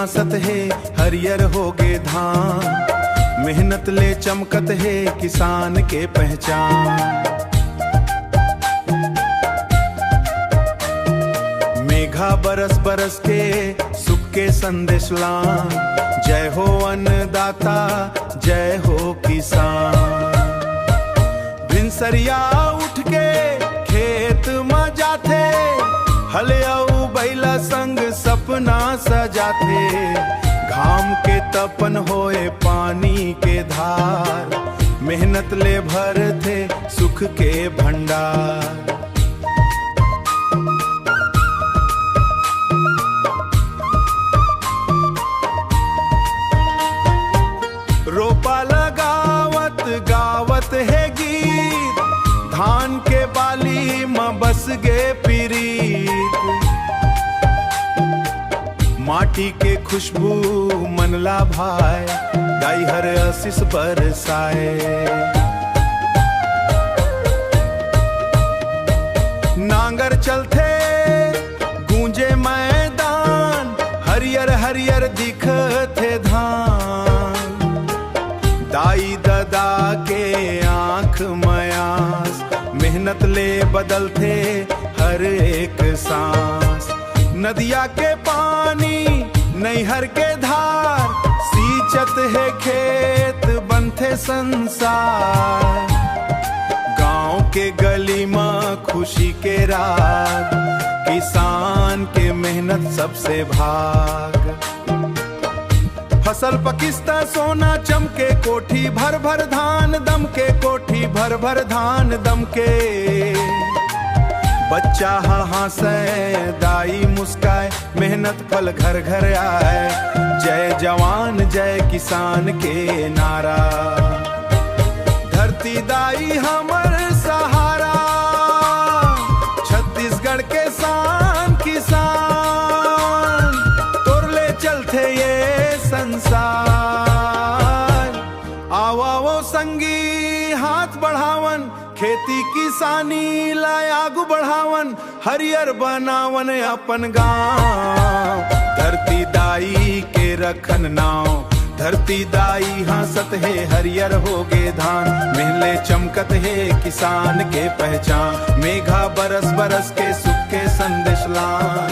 हासत है हरियर होगे धान। मेहनत ले चमकत है किसान के पहचान। मेघा बरस बरस के सुख के संदेश लान। जय हो अन्नदाता जय हो किसान। भिनसरिया उठ के खेत में जाते, हलियाऊ बैला संग सपना सजाते। घाम के तपन होए पानी के धार, मेहनत ले भर थे सुख के भंडार। रोपा लगावत गावत है गीत, धान के बाली में बस गे पीरीत। माटी के खुशबू मनला भाई, गाई हर आशीष बरसाए। नांगर चलते गूंजे मैदान, हरियर हरियर दिखते धान। दाई ददा के आंख मयास, मेहनत ले बदलते हर एक सांस। नदिया के पानी नैहर के धार, सींचत है खेत बनते संसार। गांव के गली में खुशी के राग, किसान के मेहनत सबसे भाग। फसल पकिस्ता सोना चमके, कोठी भर भर धान दम के। कोठी भर भर धान दम के। बच्चा हंसे दाई मुस्काए, मेहनत फल घर घर आए। जय जवान जय किसान के नारा, धरती दाई हमर सहारा। छत्तीसगढ़ के शान किसान, तोर ले चलते ये संसार। आवाओ संगी हाथ बढ़ावन, खेती किसानी लाय आगू बढ़ावन। हरियर बनावन अपन गांव, धरती दाई के रखन नाव। धरती दाई हासत है हरियर होगे धान, मेहले चमकत है किसान के पहचान। मेघा बरस बरस के सुख के संदेश लान।